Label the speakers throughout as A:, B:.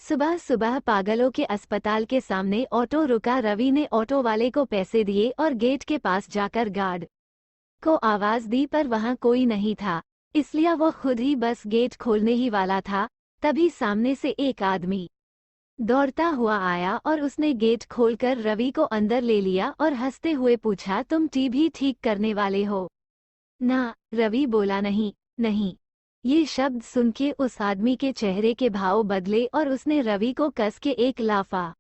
A: सुबह सुबह पागलों के अस्पताल के सामने ऑटो रुका। रवि ने ऑटो वाले को पैसे दिए और गेट के पास जाकर गार्ड को आवाज दी, पर वहां कोई नहीं था, इसलिए वो खुद ही बस गेट खोलने ही वाला था। तभी सामने से एक आदमी दौड़ता हुआ आया और उसने गेट खोलकर रवि को अंदर ले लिया और हंसते हुए पूछा, तुम टीवी ठीक करने वाले हो ना? रवि बोला, नहीं नहीं। ये शब्द सुन के उस आदमी के चेहरे के भाव बदले और उसने रवि को कस के एक लाफा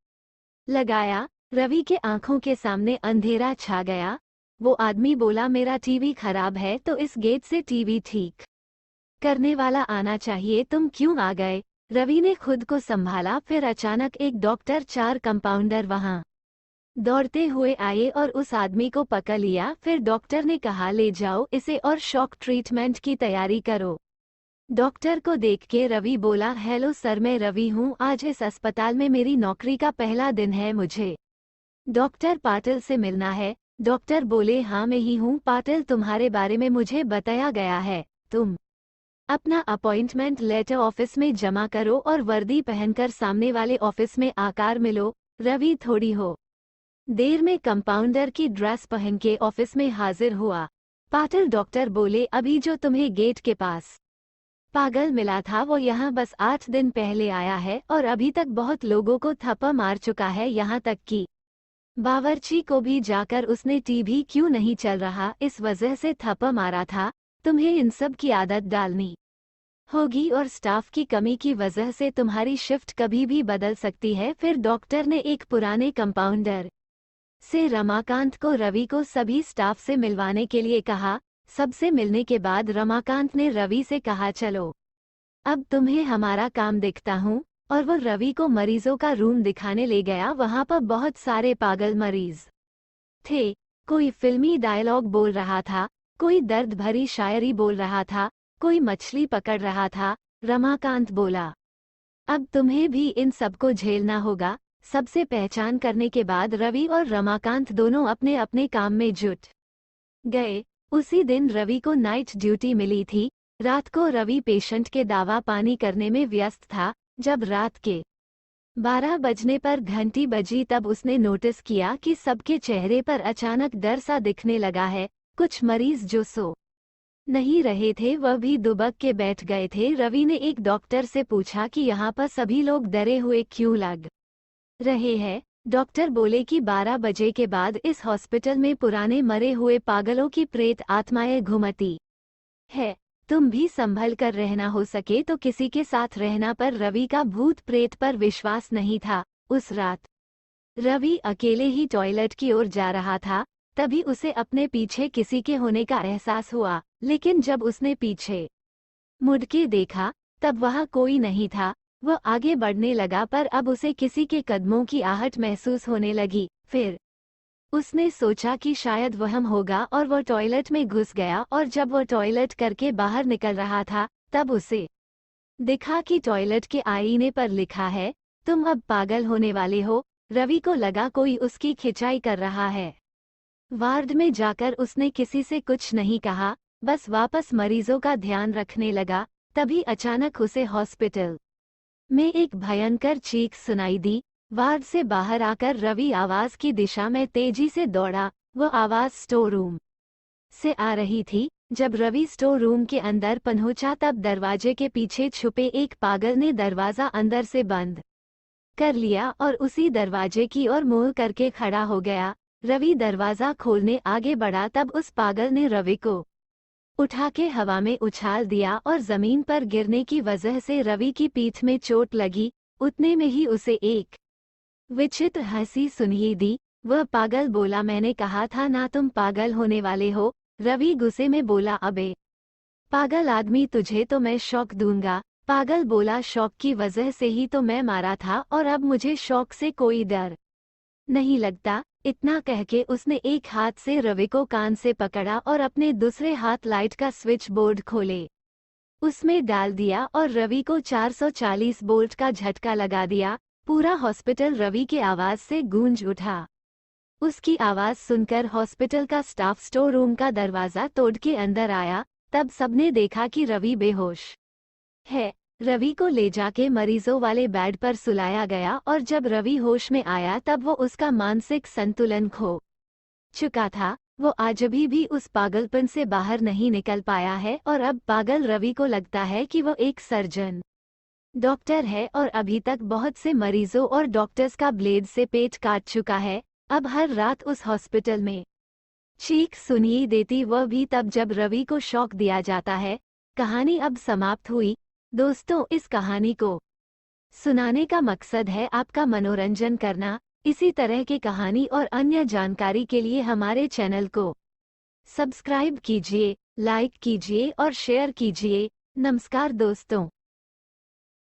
A: लगाया। रवि के आंखों के सामने अंधेरा छा गया। वो आदमी बोला, मेरा टीवी खराब है तो इस गेट से टीवी ठीक करने वाला आना चाहिए, तुम क्यों आ गए? रवि ने खुद को संभाला। फिर अचानक एक डॉक्टर, 4 कंपाउंडर वहां दौड़ते हुए आए और उस आदमी को पकड़ लिया। फिर डॉक्टर ने कहा, ले जाओ इसे और शॉक ट्रीटमेंट की तैयारी करो। डॉक्टर को देख के रवि बोला, हेलो सर, मैं रवि हूँ, आज इस अस्पताल में मेरी नौकरी का पहला दिन है, मुझे डॉक्टर पाटिल से मिलना है। डॉक्टर बोले, हाँ मैं ही हूँ पाटिल, तुम्हारे बारे में मुझे बताया गया है, तुम अपना अपॉइंटमेंट लेटर ऑफिस में जमा करो और वर्दी पहनकर सामने वाले ऑफिस में आकार मिलो। रवि थोड़ी हो देर में कंपाउंडर की ड्रेस पहन के ऑफिस में हाजिर हुआ। पाटिल डॉक्टर बोले, अभी जो तुम्हें गेट के पास पागल मिला था वो यहाँ बस 8 दिन पहले आया है और अभी तक बहुत लोगों को थप्पा मार चुका है, यहाँ तक कि बावर्ची को भी जाकर उसने टीवी क्यों नहीं चल रहा इस वजह से थप्पा मारा था। तुम्हें इन सब की आदत डालनी होगी और स्टाफ की कमी की वजह से तुम्हारी शिफ्ट कभी भी बदल सकती है। फिर डॉक्टर ने एक पुराने कंपाउंडर से रमाकांत को रवि को सभी स्टाफ से मिलवाने के लिए कहा। सबसे मिलने के बाद रमाकांत ने रवि से कहा, चलो अब तुम्हें हमारा काम दिखता हूँ, और वो रवि को मरीजों का रूम दिखाने ले गया। वहां पर बहुत सारे पागल मरीज थे, कोई फिल्मी डायलॉग बोल रहा था, कोई दर्द भरी शायरी बोल रहा था, कोई मछली पकड़ रहा था। रमाकांत बोला, अब तुम्हें भी इन सबको झेलना होगा। सबसे पहचान करने के बाद रवि और रमाकांत दोनों अपने अपने काम में जुट गए। उसी दिन रवि को नाइट ड्यूटी मिली थी। रात को रवि पेशेंट के दवा पानी करने में व्यस्त था। जब रात के 12 बजने पर घंटी बजी तब उसने नोटिस किया कि सबके चेहरे पर अचानक डर सा दिखने लगा है। कुछ मरीज जो सो नहीं रहे थे वह भी दुबक के बैठ गए थे। रवि ने एक डॉक्टर से पूछा कि यहाँ पर सभी लोग डरे हुए क्यों लग रहे हैं? डॉक्टर बोले कि 12 बजे के बाद इस हॉस्पिटल में पुराने मरे हुए पागलों की प्रेत आत्माएं घूमती है, तुम भी संभल कर रहना, हो सके तो किसी के साथ रहना। पर रवि का भूत प्रेत पर विश्वास नहीं था। उस रात रवि अकेले ही टॉयलेट की ओर जा रहा था, तभी उसे अपने पीछे किसी के होने का एहसास हुआ, लेकिन जब उसने पीछे मुड़ के देखा तब वहां कोई नहीं था। वह आगे बढ़ने लगा पर अब उसे किसी के कदमों की आहट महसूस होने लगी। फिर उसने सोचा कि शायद वहम होगा और वह टॉयलेट में घुस गया, और जब वह टॉयलेट करके बाहर निकल रहा था तब उसे दिखा कि टॉयलेट के आईने पर लिखा है, तुम अब पागल होने वाले हो। रवि को लगा कोई उसकी खिंचाई कर रहा है। वार्ड में जाकर उसने किसी से कुछ नहीं कहा, बस वापस मरीजों का ध्यान रखने लगा। तभी अचानक उसे हॉस्पिटल में एक भयंकर चीख सुनाई दी। वार्ड से बाहर आकर रवि आवाज की दिशा में तेजी से दौड़ा। वह आवाज स्टोर रूम से आ रही थी। जब रवि स्टोर रूम के अंदर पहुंचा तब दरवाजे के पीछे छुपे एक पागल ने दरवाजा अंदर से बंद कर लिया और उसी दरवाजे की ओर मुंह करके खड़ा हो गया। रवि दरवाजा खोलने आगे बढ़ा तब उस पागल ने रवि को उठा के हवा में उछाल दिया और जमीन पर गिरने की वजह से रवि की पीठ में चोट लगी। उतने में ही उसे एक विचित्र हंसी सुनाई दी। वह पागल बोला, मैंने कहा था ना तुम पागल होने वाले हो। रवि गुस्से में बोला, अबे पागल आदमी, तुझे तो मैं शॉक दूंगा। पागल बोला, शॉक की वजह से ही तो मैं मारा था और अब मुझे शॉक से कोई डर नहीं लगता। इतना कह के उसने एक हाथ से रवि को कान से पकड़ा और अपने दूसरे हाथ लाइट का स्विच बोर्ड खोले उसमें डाल दिया और रवि को 440 वोल्ट का झटका लगा दिया। पूरा हॉस्पिटल रवि की आवाज से गूंज उठा। उसकी आवाज सुनकर हॉस्पिटल का स्टाफ स्टोर रूम का दरवाजा तोड़ के अंदर आया। तब सबने देखा कि रवि बेहोश है। रवि को ले जाके मरीजों वाले बेड पर सुलाया गया और जब रवि होश में आया तब वो उसका मानसिक संतुलन खो चुका था। वो आज भी उस पागलपन से बाहर नहीं निकल पाया है और अब पागल रवि को लगता है कि वो एक सर्जन डॉक्टर है और अभी तक बहुत से मरीजों और डॉक्टर्स का ब्लेड से पेट काट चुका है। अब हर रात उस हॉस्पिटल में चीख सुनिए देती, वह भी तब जब रवि को शॉक दिया जाता है। कहानी अब समाप्त हुई। दोस्तों, इस कहानी को सुनाने का मकसद है आपका मनोरंजन करना। इसी तरह की कहानी और अन्य जानकारी के लिए हमारे चैनल को सब्सक्राइब कीजिए, लाइक कीजिए और शेयर कीजिए। नमस्कार दोस्तों।